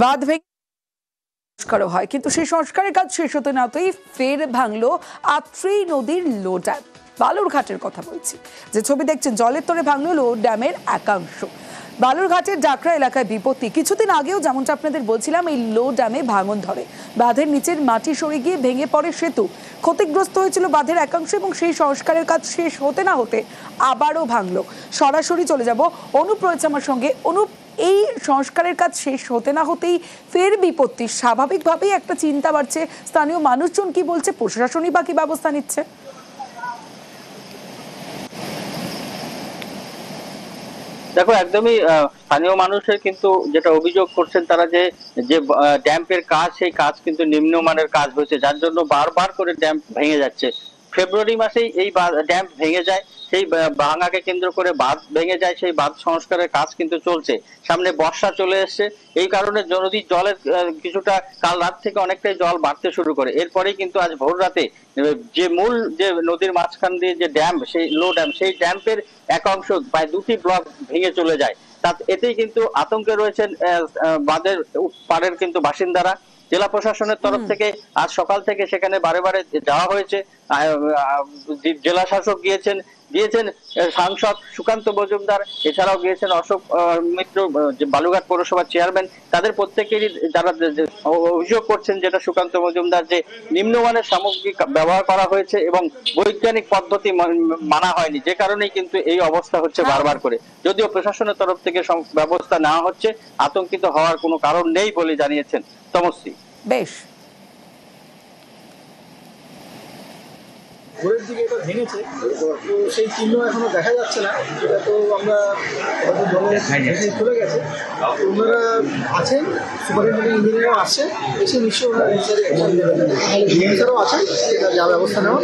বাঁধ ভেঙে সংস্কারও হয়, কিন্তু সেই সংস্কারের কাজ শেষ হতে না হতেই ফের ভাঙলো আত্রেই নদীর লো ড্যাম। বালুরঘাটের কথা বলছি, যে ছবি দেখছেন জলের তরে ভাঙলো লো ড্যামের একাংশ। বালুরঘাটের ডাকরা এলাকায় বিপত্তি। কিছুদিন আগেও যেমনটা আপনাদের বলছিলাম, এই লো ড্যামে ভাঙন ধরে, বাঁধের নিচের মাটি সরে গিয়ে ভেঙে পড়ে সেতু, ক্ষতিগ্রস্ত হয়েছিল বাঁধের একাংশ এবং সেই সংস্কারের কাজ শেষ হতে না হতে আবারও ভাঙলো। সরাসরি চলে যাব, অনুপ রয়েছে আমার সঙ্গে। অনুপ, এই সংস্কারের কাজ শেষ হতে না হতেই ফের বিপত্তি, স্বাভাবিকভাবেই একটা চিন্তা বাড়ছে। স্থানীয় মানুষজন কি বলছে, প্রশাসনই বা কি ব্যবস্থা নিচ্ছে? দেখো, একদমই স্থানীয় মানুষের কিন্তু যেটা অভিযোগ করছেন তারা, যে ড্যাম্পের কাজ, সেই কাজ কিন্তু নিম্নমানের কাজ হয়েছে, যার জন্য বারবার করে ড্যাম্প ভেঙে যাচ্ছে। ফেব্রুয়ারি মাসেই এই ড্যাম্প ভেঙে যায়, সেই ভাঙাকে কেন্দ্র করে বাঁধ ভেঙে যায়, সেই বাঁধ সংস্কারের কাজ কিন্তু চলছে। সামনে বর্ষা চলে এসছে, এই কারণে নদীর জলের কিছুটা কাল রাত থেকে অনেকটাই জল বাড়তে শুরু করে। এরপরেই কিন্তু আজ ভোর রাতে যে মূল যে নদীর মাঝখান দিয়ে যে ড্যাম, সেই লো ড্যাম, সেই ড্যাম্পের একাংশ প্রায় 2টি ব্লক ভেঙে চলে যায়। এতেই কিন্তু আতঙ্কে রয়েছেন বাঁধের পাড়ের কিন্তু বাসিন্দারা। জেলা প্রশাসনের তরফ থেকে আজ সকাল থেকে সেখানে বারে বারে যাওয়া হয়েছে। জেলা শাসক গিয়েছেন, সাংসদ সুকান্ত মজুমদার, এছাড়াও গিয়েছেন অশোক মিত্র, বালুরঘাট পৌরসভার চেয়ারম্যান। তাদের প্রত্যেকেরই যারা অভিযোগ করছেন, যেটা সুকান্ত মজুমদার, যে নিম্নমানের সামগ্রী ব্যবহার করা হয়েছে এবং বৈজ্ঞানিক পদ্ধতি মানা হয়নি, যে কারণেই কিন্তু এই অবস্থা হচ্ছে বারবার করে। যদিও প্রশাসনের তরফ থেকে ব্যবস্থা নেওয়া হচ্ছে, আতঙ্কিত হওয়ার কোনো কারণ নেই বলে জানিয়েছেন তমশ্রী। বেশ, ভোরের দিকে এটা ভেঙেছে, তো সেই চিহ্ন এখনো দেখা যাচ্ছে না। এটা তো আমরা হয়তো জলে চলে গেছে। ওনারা আছেন, সুপারিনটেন্ডেন্ট ইঞ্জিনিয়ার আসছে, এসে নিশ্চয়ই ওনারা অফিসারও আছেন, এটা যা ব্যবস্থা নেওয়া।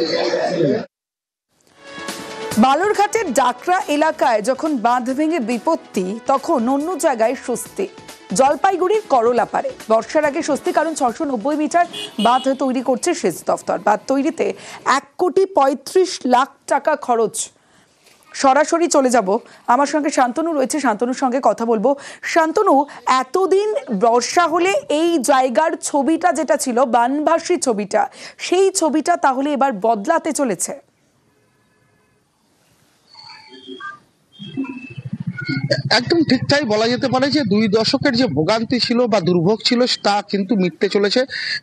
বালুরঘাটের ডাকরা এলাকায় যখন বাঁধ ভেঙে বিপত্তি, তখন অন্য জায়গায় স্বস্তি। জলপাইগুড়ির করলাপাড়ে বর্ষার আগে স্বস্তি, কারণ 690 মিটার বাঁধ তৈরি করছে সেচ দফতর। বাঁধ তৈরিতে 1,35,00,000 টাকা খরচ। সরাসরি চলে যাব, আমার সঙ্গে শান্তনু রয়েছে, শান্তনুর সঙ্গে কথা বলবো। শান্তনু, এতদিন বর্ষা হলে এই জায়গার ছবিটা যেটা ছিল, বানভাসী ছবিটা, সেই ছবিটা তাহলে এবার বদলাতে চলেছে? একদম ঠিক তাই বলা যেতে পারে যে 2 দশকের যে ভোগান্তি ছিল বা দুর্ভোগ ছিল তা কিন্তু মিটতে চলেছে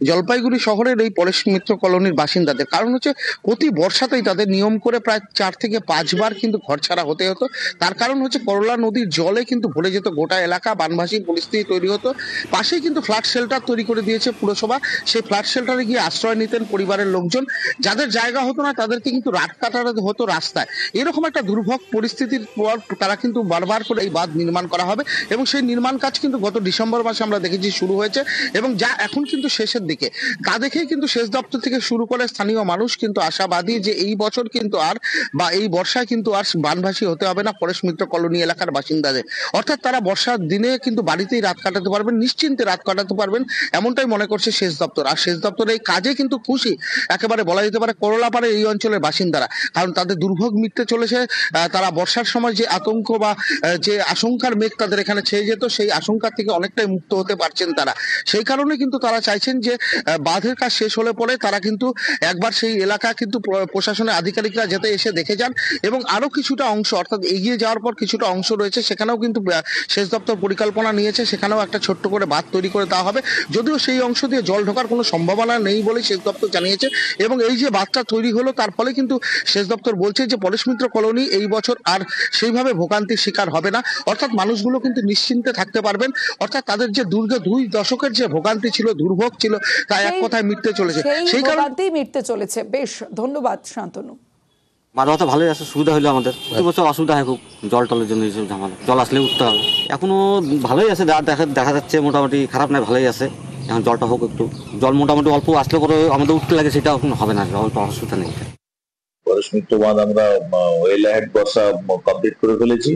জলপাইগুড়ি শহরের এই পরেশ মিত্র কলোনির বাসিন্দাদের। কারণ হচ্ছে প্রতি বর্ষাতেই তাদের নিয়ম করে প্রায় 4 থেকে 5 বার কিন্তু ঘর ছাড়া হতে হতো। তার কারণ হচ্ছে করলা নদীর জলে কিন্তু ভরে যেত গোটা এলাকা, বানভাসী পরিস্থিতি তৈরি হতো। পাশেই কিন্তু ফ্ল্যাট শেল্টার তৈরি করে দিয়েছে পুরসভা, সেই ফ্ল্যাট শেল্টারে গিয়ে আশ্রয় নিতেন পরিবারের লোকজন। যাদের জায়গা হতো না তাদেরকে কিন্তু রাত কাটাতে হতো রাস্তায়। এরকম একটা দুর্ভোগ পরিস্থিতির পর তারা কিন্তু বারবার করে এই বাঁধ নির্মাণ করা হবে এবং সেই নির্মাণ কাজ কিন্তু গত ডিসেম্বর মাসে আমরা দেখেছি শুরু হয়েছে এবং যা এখন কিন্তু শেষের দিকে। তা দেখেই কিন্তু সেচ দপ্তর থেকে শুরু করে স্থানীয় মানুষ কিন্তু আশাবাদী যে এই বছর কিন্তু আর বা এই বর্ষায় কিন্তু আর বানভাসী হতে হবে না পরেশ মিত্র কলোনি এলাকার বাসিন্দাদের। অর্থাৎ তারা বর্ষার দিনে কিন্তু বাড়িতেই রাত কাটাতে পারবেন, নিশ্চিন্তে রাত কাটাতে পারবেন, এমনটাই মনে করছে সেচ দপ্তর। আর সেচ দপ্তরের এই কাজে কিন্তু খুশি একেবারে বলা যেতে পারে করলাপাড়ের এই অঞ্চলের বাসিন্দারা, কারণ তাদের দুর্ভোগ মিটতে চলেছে। তারা বর্ষার সময় যে আতঙ্ক বা যে আশঙ্কার মেঘ তাদের এখানে ছেয়ে যেত, সেই আশঙ্কা থেকে অনেকটাই মুক্ত হতে পারছেন তারা। সেই কারণে কিন্তু তারা চাইছেন যে বাঁধের কাজ শেষ হলে পরে তারা কিন্তু একবার সেই এলাকা কিন্তু প্রশাসনের আধিকারিকরা যাতে এসে দেখে যান এবং আরো কিছুটা অংশ, অর্থাৎ এগিয়ে যাওয়ার পর কিছুটা অংশ রয়েছে সেখানেও কিন্তু সেচ দপ্তর পরিকল্পনা নিয়েছে, সেখানেও একটা ছোট্ট করে বাঁধ তৈরি করে দেওয়া হবে। যদিও সেই অংশ দিয়ে জল ঢোকার কোনো সম্ভাবনা নেই বলে সেচ দপ্তর জানিয়েছে এবং এই যে বাঁধটা তৈরি হলো তার ফলে কিন্তু সেচ দপ্তর বলছে যে পরেশ মিত্র কলোনি এই বছর আর সেইভাবে ভোগান্তির শিকার হবে না। অর্থাৎ মানুষগুলো কিন্তু নিশ্চিন্তে থাকতে পারবেন, অর্থাৎ তাদের যে 2 দশকের যে ভোগান্তি ছিল, দুর্ভোগ ছিল, তা এক কথায় মিটতে চলেছে, সেই ভোগান্তি মিটতে চলেছে। বেশ, ধন্যবাদ শান্তনু। মাঝে ভালোই আছে, সুবিধা হলো আমাদের। প্রতি বছর অসুবিধা হয় খুব, জল টলের জন্য এইসব ঝামেলা, জল আসলে উঠতে হবে। এখনো ভালোই আছে, দেখা যাচ্ছে মোটামুটি, খারাপ নয়, ভালোই আছে। এখন জলটা হোক একটু, জল মোটামুটি অল্প আসলে পরে আমাদের উঠতে লাগে, সেটা এখন হবে না, অল্প অসুবিধা নেই। পরেশ মিত্র বাঁধ আমরা ওয়েল হেড বর্ষা কমপ্লিট করে ফেলেছি,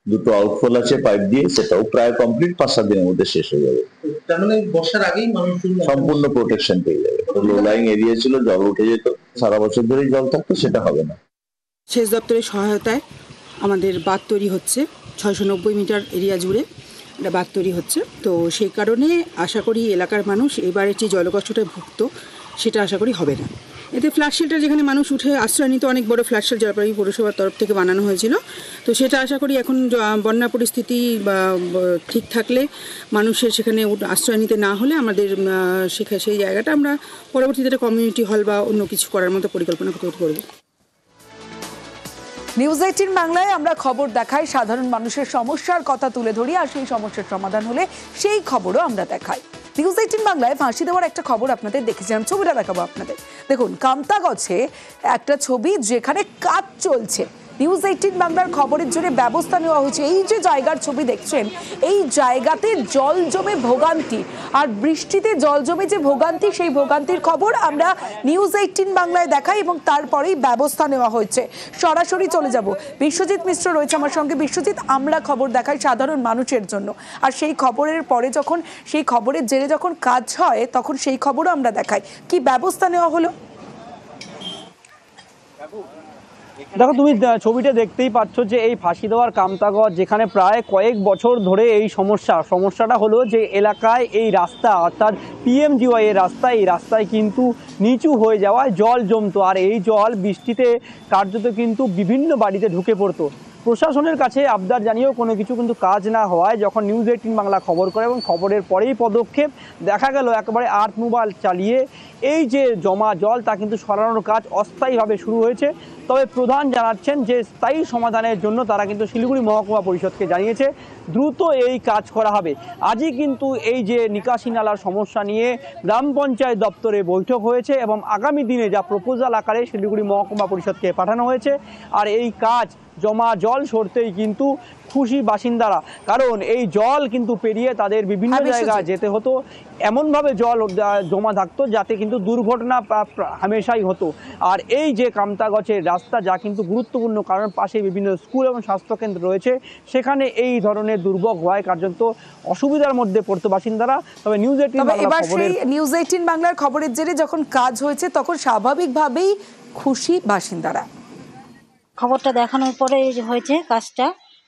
2টো আউটফল আছে পাইপ দিয়ে, সেটাও প্রায় কমপ্লিট, 5-7 দিনের মধ্যে শেষ হয়ে যাবে। তার মানে বর্ষার আগেই মানুষ সম্পূর্ণ প্রোটেকশন পেয়ে যাবে। লো লাইং এরিয়া ছিল, জল উঠে যেত, সারা বছর ধরেই জল থাকতো, সেটা হবে না। সেচ দপ্তরের সহায়তায় আমাদের বাঁধ তৈরি হচ্ছে 690 মিটার এরিয়া জুড়ে। একটা বাঁধ তৈরি হচ্ছে। তো সেই কারণে আশা করি এলাকার মানুষ এবারের যে জলকষ্টটা ভুগত সেটা আশা করি হবে না। এতে ফ্ল্যাট শেল্টার যেখানে মানুষ উঠে আশ্রয় নিত, অনেক বড় ফ্ল্যাট শেল্টার জলপাইগুড়ি পৌরসভার তরফ থেকে বানানো হয়েছিল। তো সেটা আশা করি এখন বন্যা পরিস্থিতি বা ঠিক থাকলে মানুষের সেখানে আশ্রয় নিতে না হলে আমাদের সেই জায়গাটা আমরা পরবর্তীতে কমিউনিটি হল বা অন্য কিছু করার মতো পরিকল্পনা করব। নিউজ 18 বাংলায় আমরা খবর দেখাই, সাধারণ মানুষের সমস্যার কথা তুলে ধরি, আর সেই সমস্যার সমাধান হলে সেই খবরও আমরা দেখাই। নিউজ 18 বাংলায় ফাঁসি দেওয়ার একটা খবর আপনাদের দেখেছিলাম, ছবিটা দেখাবো আপনাদের। দেখুন, কামতাগছে একটা ছবি যেখানে কাজ চলছে। নিউজ 18 বাংলার খবরের জন্য ব্যবস্থা নেওয়া হয়েছে। এই যে জায়গার ছবি দেখছেন, এই জায়গাতে জল জমে ভোগান্তি, আর বৃষ্টিতে জল জমে যে ভোগান্তি, সেই ভোগান্তির খবর আমরা নিউজ 18 বাংলায় দেখাই এবং তারপরেই ব্যবস্থা নেওয়া হয়েছে। সরাসরি চলে যাব, বিশ্বজিৎ মিশ্র রয়েছে আমার সঙ্গে। বিশ্বজিৎ, আমরা খবর দেখাই সাধারণ মানুষের জন্য, আর সেই খবরের পরে যখন সেই খবরের জেরে যখন কাজ হয় তখন সেই খবরও আমরা দেখাই। কি ব্যবস্থা নেওয়া হলো? দেখো, তুমি ছবিটা দেখতেই পাচ্ছ যে এই ফাঁসি দেওয়ার কামতাগজ, যেখানে প্রায় কয়েক বছর ধরে এই সমস্যাটা হলো যে এলাকায় এই রাস্তা অর্থাৎ PMGY এর রাস্তা, এই রাস্তায় কিন্তু নিচু হয়ে যাওয়ায় জল জমতো, আর এই জল বৃষ্টিতে কার্যত কিন্তু বিভিন্ন বাড়িতে ঢুকে পড়তো। প্রশাসনের কাছে আবদার জানিয়েও কোনো কিছু কিন্তু কাজ না হওয়ায় যখন নিউজ 18 বাংলা খবর করে এবং খবরের পরেই পদক্ষেপ, দেখা গেল একেবারে আর্ট মোবাইল চালিয়ে এই যে জমা জল তা কিন্তু সরানোর কাজ অস্থায়ীভাবে শুরু হয়েছে। তবে প্রধান জানাচ্ছেন যে স্থায়ী সমাধানের জন্য তারা কিন্তু শিলিগুড়ি মহকুমা পরিষদকে জানিয়েছে দ্রুত এই কাজ করা হবে। আজই কিন্তু এই যে নিকাশি নালার সমস্যা নিয়ে গ্রাম পঞ্চায়েত দপ্তরে বৈঠক হয়েছে এবং আগামী দিনে যা প্রপোজাল আকারে শিলিগুড়ি মহকুমা পরিষদকে পাঠানো হয়েছে। আর এই কাজ জমা জল সরতেই কিন্তু খুশি বাসিন্দারা, কারণ এই জল কিন্তু পেরিয়ে তাদের বিভিন্ন জায়গায় যেতে হতো, এমনভাবে জল জমা থাকতো যাতে কিন্তু দুর্ঘটনা হামেশাই হতো। আর এই যে কামতাগছের রাস্তা, যা কিন্তু গুরুত্বপূর্ণ, কারণ পাশে বিভিন্ন স্কুল এবং স্বাস্থ্যকেন্দ্র রয়েছে, সেখানে এই ধরনের দুর্ভোগ হওয়ায় কার্যত অসুবিধার মধ্যে পড়তো বাসিন্দারা। তবে নিউজ 18 বাংলার খবরের জেরে যখন কাজ হয়েছে তখন স্বাভাবিকভাবেই খুশি বাসিন্দারা। খবরটা দেখানোর পরে হয়েছে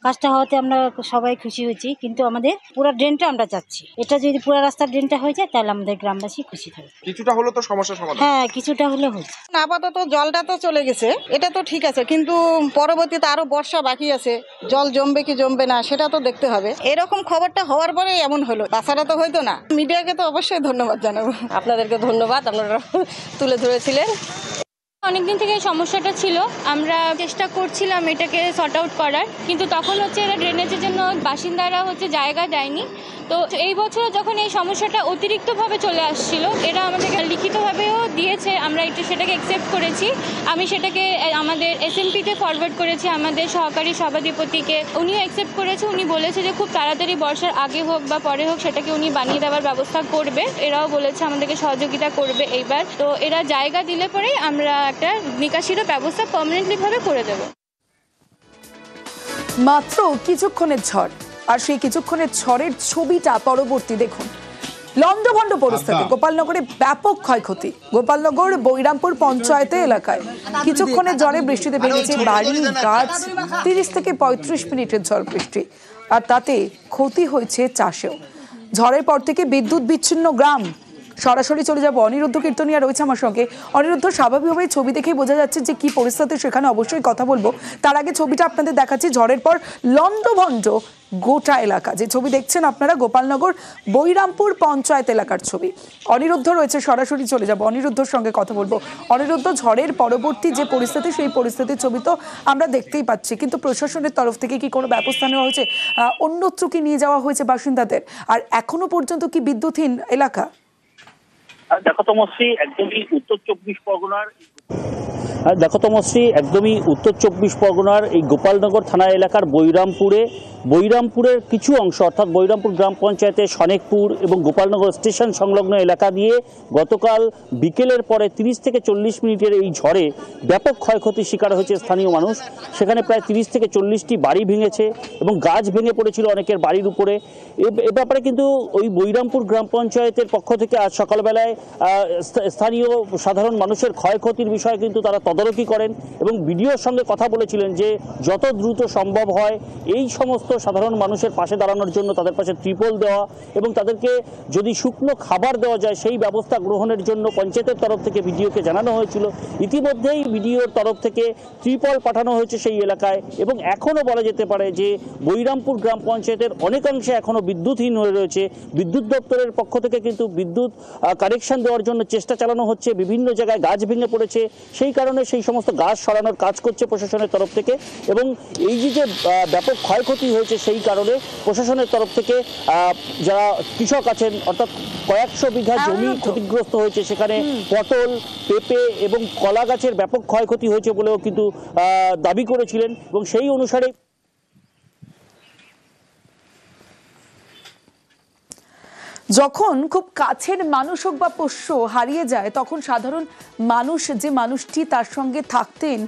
কাজটা হওয়াতে আমরা সবাই খুশি হয়েছি, কিন্তু আমাদের পুরো ড্রেনটা আমরা চাচ্ছি। এটা যদি পুরো রাস্তার ড্রেনটা হয়ে যায় তাহলে আমাদের গ্রামবাসী খুশি থাকবে। কিছুটা হলো তো সমস্যা সমাধান? হ্যাঁ, কিছুটা হলে হচ্ছে। আপাতত জলটা তো চলে গেছে, এটা তো ঠিক আছে, কিন্তু পরবর্তীতে আরো বর্ষা বাকি আছে, জল জমবে কি জমবে না সেটা তো দেখতে হবে। এরকম খবরটা হওয়ার পরে এমন হলো, তাছাড়া তো হয়তো না। মিডিয়াকে তো অবশ্যই ধন্যবাদ জানাবো। আপনাদেরকে ধন্যবাদ, আপনারা তুলে ধরেছিলেন। অনেকদিন থেকে এই সমস্যাটা ছিল, আমরা চেষ্টা করছিলাম এটাকে সর্ট আউট করার, কিন্তু তখন হচ্ছে এরা ড্রেনেজের জন্য বাসিন্দারা জায়গা দেয়নি। তো এই বছর যখন এই সমস্যাটা অতিরিক্তভাবে চলে আসছিল, এরা আমাদেরকে লিখিতভাবেও দিয়েছে, আমরা সেটাকে অ্যাকসেপ্ট করেছি। আমি সেটাকে আমাদের SMPতে ফরওয়ার্ড করেছি, আমাদের সহকারী সভাধিপতিকে, উনিও অ্যাকসেপ্ট করেছে। উনি বলেছে যে খুব তাড়াতাড়ি বর্ষার আগে হোক বা পরে হোক সেটাকে উনি বানিয়ে দেওয়ার ব্যবস্থা করবে। এরাও বলেছে আমাদেরকে সহযোগিতা করবে এইবার। তো এরা জায়গা দিলে পরেই আমরা একটা নিকাশিরও ব্যবস্থা পার্মানেন্টলি ভাবে করে দেব। মাত্র কিছুক্ষণের ঝড়, আর সেই কিছুক্ষণের ঝড়ের ছবিটা পরবর্তী দেখুন। লন্ডভন্ড পরিস্থিতি, গোপালনগরে ব্যাপক ক্ষয়ক্ষতি। গোপালনগর বৈরামপুর পঞ্চায়েতে এলাকায় কিছুক্ষণের ঝড়ে বৃষ্টিতে ভেঙেছে বাড়ি, গাছ। 30 থেকে 35 মিনিটের ঝড় বৃষ্টি, আর তাতে ক্ষতি হয়েছে চাষেও। ঝড়ের পর থেকে বিদ্যুৎ বিচ্ছিন্ন গ্রাম। সরাসরি চলে যাব, অনিরুদ্ধ কীর্তনিয়া রয়েছে আমার সঙ্গে। অনিরুদ্ধ, স্বাভাবিকভাবে ছবি দেখেই বোঝা যাচ্ছে যে কি পরিস্থিতি, সেখানে অবশ্যই কথা বলবো। তার আগে ছবিটা আপনাদের দেখাচ্ছি, ঝড়ের পর লন্ডভন্ড গোটা এলাকা। যে ছবি দেখছেন আপনারা, গোপালনগর বৈরামপুর পঞ্চায়েত এলাকার ছবি। অনিরুদ্ধ রয়েছে, সরাসরি চলে যাব, অনিরুদ্ধর সঙ্গে কথা বলবো। অনিরুদ্ধ, ঝড়ের পরবর্তী যে পরিস্থিতি, সেই পরিস্থিতির ছবি তো আমরা দেখতেই পাচ্ছি, কিন্তু প্রশাসনের তরফ থেকে কি কোনো ব্যবস্থা নেওয়া হয়েছে? অন্যত্র কি নিয়ে যাওয়া হয়েছে বাসিন্দাদের? আর এখনো পর্যন্ত কি বিদ্যুৎহীন এলাকা? দেখো তমশ্রী, একদমই উত্তর চব্বিশ পরগনার এই গোপালনগর থানা এলাকার বৈরামপুরের কিছু অংশ, অর্থাৎ বৈরামপুর গ্রাম পঞ্চায়েতের সনেকপুর এবং গোপালনগর স্টেশন সংলগ্ন এলাকা দিয়ে গতকাল বিকেলের পরে 30 থেকে 40 মিনিটের এই ঝড়ে ব্যাপক ক্ষয়ক্ষতির শিকার হয়েছে স্থানীয় মানুষ। সেখানে প্রায় 30 থেকে 40টি বাড়ি ভেঙেছে এবং গাছ ভেঙে পড়েছিল অনেকের বাড়ির উপরে। এ ব্যাপারে কিন্তু ওই বৈরামপুর গ্রাম পঞ্চায়েতের পক্ষ থেকে আজ সকালবেলায় স্থানীয় সাধারণ মানুষের ক্ষয়ক্ষতির বিষয়ে কিন্তু তারা তদারকি করেন এবং বিডিওর সঙ্গে কথা বলেছিলেন যে যত দ্রুত সম্ভব হয় এই সমস্ত সাধারণ মানুষের পাশে দাঁড়ানোর জন্য তাদের পাশে ত্রিপল দেওয়া এবং তাদেরকে যদি শুকনো খাবার দেওয়া যায় সেই ব্যবস্থা গ্রহণের জন্য পঞ্চায়েতের তরফ থেকে বিডিওকে জানানো হয়েছিল। ইতিমধ্যেই বিডিওর তরফ থেকে ত্রিপল পাঠানো হয়েছে সেই এলাকায় এবং এখনও বলা যেতে পারে যে বৈরামপুর গ্রাম পঞ্চায়েতের অনেকাংশে এখনও বিদ্যুৎহীন হয়ে রয়েছে। বিদ্যুৎ দপ্তরের পক্ষ থেকে কিন্তু বিদ্যুৎ কানেকশন দেওয়ার জন্য চেষ্টা চালানো হচ্ছে, বিভিন্ন জায়গায় গাছ ভেঙে পড়েছে, সেই কারণে সেই সমস্ত গাছ সরানোর কাজ করছে প্রশাসনের তরফ থেকে এবং এই যে ব্যাপক ক্ষয়ক্ষতি হয়েছে সেই কারণে প্রশাসনের তরফ থেকে যারা কৃষক আছেন অর্থাৎ কয়েকশো বিঘা জমি ক্ষতিগ্রস্ত হয়েছে, সেখানে পটল, পেঁপে এবং কলা গাছের ব্যাপক ক্ষয়ক্ষতি হয়েছে বলেও কিন্তু দাবি করেছিলেন এবং সেই অনুসারে যখন খুব কাছের মানুষ হোক বা পোষ্য হারিয়ে যায় তখন সাধারণ মানুষ, যে মানুষটি তার সঙ্গে থাকতেন,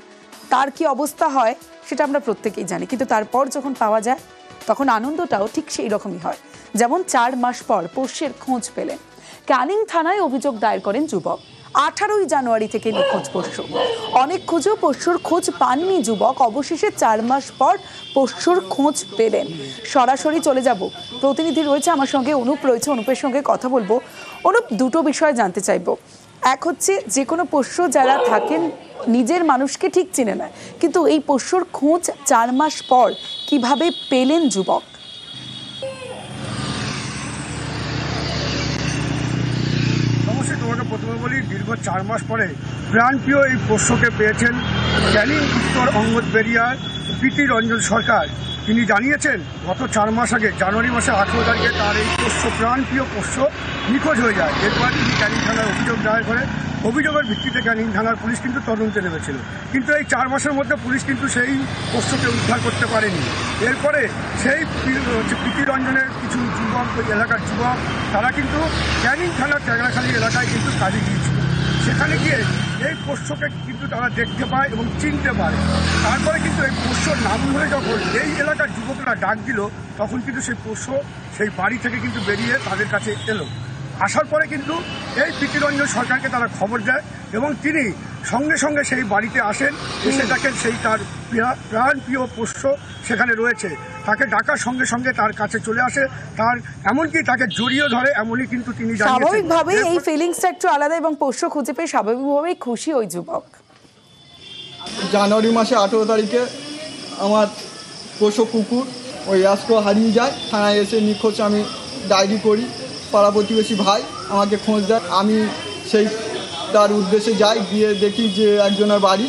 তার কি অবস্থা হয় সেটা আমরা প্রত্যেকেই জানি। কিন্তু তারপর যখন পাওয়া যায় তখন আনন্দটাও ঠিক সেই রকমই হয়। যেমন 4 মাস পর পোষ্যের খোঁজ পেলেন। ক্যানিং থানায় অভিযোগ দায়ের করেন যুবক। 18ই জানুয়ারি থেকে নিখোঁজ পোষ্য। অনেক খুঁজেও পোষ্যর খোঁজ পাননি যুবক। অবশেষে 4 মাস পর পোষ্যর খোঁজ পেলেন। সরাসরি চলে যাব, প্রতিনিধি রয়েছে আমার সঙ্গে, অনুপ রয়েছে, অনুপের সঙ্গে কথা বলবো। অনুপ, দুটো বিষয় জানতে চাইবো। এক হচ্ছে যে কোনো পোষ্য যারা থাকেন নিজের মানুষকে ঠিক চিনে নেয়, কিন্তু এই পোষ্যর খোঁজ 4 মাস পর কিভাবে পেলেন যুবক? তোমাকে প্রথমে বলি, দীর্ঘ 4 মাস পরে প্রাণপ্রিয় এই পোষ্যকে পেয়েছেন ক্যানিং উত্তর অঙ্গদবেড়িয়ার পিটি রঞ্জন সরকার। তিনি জানিয়েছেন গত 4 মাস আগে জানুয়ারি মাসের 18 তারিখে তার এই পোষ্য, প্রাণপ্রিয় পোষ্য নিখোঁজ হয়ে যায়। এরপর তিনি ক্যানিং থানায় অভিযোগ দায়ের করে। অভিযোগের ভিত্তিতে ক্যানিং থানার পুলিশ কিন্তু তদন্তে নেমেছিল, কিন্তু এই 4 মাসের মধ্যে পুলিশ কিন্তু সেই পোষ্যকে উদ্ধার করতে পারেনি। এরপরে সেই পিটি রঞ্জনের কিছু যুবক, ওই এলাকার যুবক, তারা কিন্তু ক্যানিং থানার ট্যাংরাখালী এলাকায় কিন্তু কাজে গিয়েছিল। সেখানে গিয়ে এই পোষ্যকে কিন্তু তারা দেখতে পায় এবং চিনতে পারে। তারপরে কিন্তু এই পোষ্যর নাম ধরে যখন এই এলাকার যুবকরা ডাক দিল, তখন কিন্তু সেই পোষ্য সেই বাড়ি থেকে কিন্তু বেরিয়ে তাদের কাছে এলো। আসার পরে কিন্তু এই পিটি রঞ্জন সরকারকে তারা খবর দেয় এবং তিনি সঙ্গে সঙ্গে সেই বাড়িতে আসেন। এসে দেখেন সেই তার প্রাণপ্রিয় পোষ্য সেখানে রয়েছে। তাকে ডাকার সঙ্গে সঙ্গে তার কাছে চলে আসে, তার এমনকি তাকে জড়িয়ে ধরে, এমনই কিন্তু তিনি স্বাভাবিকভাবেই এই ফিলিংসটা একটু আলাদা এবং পোষ্য খুঁজে পেয়ে স্বাভাবিকভাবেই খুশি ওই যুবক। জানুয়ারি মাসে 18 তারিখে আমার পোষ্য কুকুর ওই আজকে হারিয়ে যায়। থানায় এসে নিখোঁজ আমি ডায়েরি করি। পাড়া প্রতিবেশী ভাই আমাকে খোঁজ দেয়। আমি সেই তার উদ্দেশ্যে যাই, গিয়ে দেখি যে একজনের বাড়ি,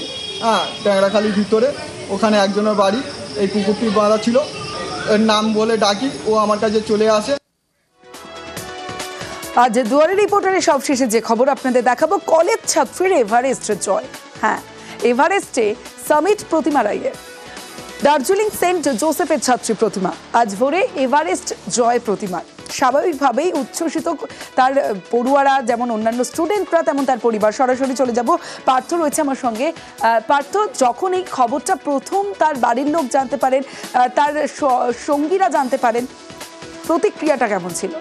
ট্যাংরাখালির ভিতরে, ওখানে একজনের বাড়ি এই কুকুরটি বাঁধা ছিল। এর নাম বলে ডাকি, ও আমার কাছে চলে আসে। আজ দুয়ারে রিপোর্টারে সবশেষে যে খবর আপনাদের দেখাবো, কলেজ ছাত্রীর এভারেস্ট জয়। হ্যাঁ, এভারেস্টে সামিট প্রতিমা রায়ের। দার্জিলিং সেন্ট জোসেফের ছাত্রী প্রতিমা, আজ ভোরে এভারেস্ট জয় প্রতিমা। স্বাভাবিকভাবেই উচ্ছ্বসিত তার পড়ুয়ারা, যেমন অন্যান্য স্টুডেন্টরা, তেমন তার পরিবার। সরাসরি চলে যাব, পার্থ রয়েছে আমার সঙ্গে। পার্থ, যখন এই খবরটা প্রথম তার বাড়ির লোক জানতে পারেন, তার সঙ্গীরা জানতে পারেন, প্রতিক্রিয়াটা কেমন ছিল?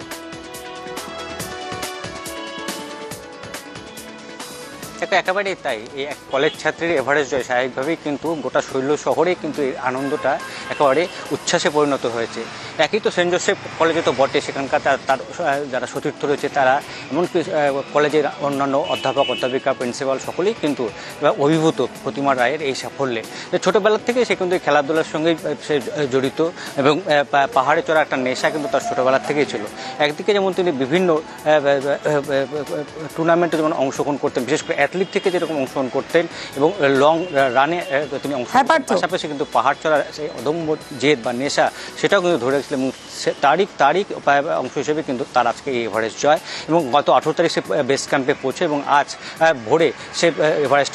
একেবারেই তাই। এই এক কলেজ ছাত্রীর এভারেস্ট জয় স্বাভাবিকভাবেই কিন্তু গোটা শৈল শহরে কিন্তু এই আনন্দটা একেবারে উচ্ছ্বাসে পরিণত হয়েছে। একই তো সেন্ট জোসেফ কলেজে তো বটে, সেখানকার তার যারা সতীর্থ রয়েছে তারা, এমনকি কলেজের অন্যান্য অধ্যাপক, অধ্যাপিকা, প্রিন্সিপাল সকলেই কিন্তু অভিভূত প্রতিমা রায়ের এই সাফল্যে। ছোটোবেলার থেকে সে কিন্তু খেলাধুলার সঙ্গেই সে জড়িত এবং পাহাড়ে চড়া একটা নেশা কিন্তু তার ছোটোবেলার থেকেই ছিল। একদিকে যেমন তিনি বিভিন্ন টুর্নামেন্টে যেমন অংশগ্রহণ করতেন, বিশেষ করে অ্যাথলিট থেকে যেরকম অংশগ্রহণ করতেন এবং লং রানে তিনি অংশগ্রহণ করতেন, পাশাপাশি কিন্তু পাহাড় চড়ার সেই অদম্য জেদ বা নেশা সেটাও কিন্তু ধরে রেখেছিলেন এবং তারই অংশ হিসেবে কিন্তু তার আজকে এই এভারেস্ট জয়। এবং গত 18 তারিখ সে বেস ক্যাম্পে পৌঁছে এবং আজ ভোরে সে এভারেস্ট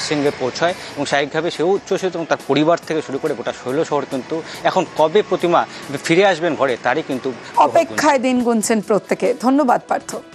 শৃঙ্গে পৌঁছায় এবং স্বাভাবিকভাবে সেও উচ্ছ্বসিত এবং তার পরিবার থেকে শুরু করে গোটা শৈল শহর কিন্তু এখন কবে প্রতিমা ফিরে আসবেন ঘরে তারই কিন্তু অপেক্ষায় দিন গুনছেন প্রত্যেকে। ধন্যবাদ পার্থ।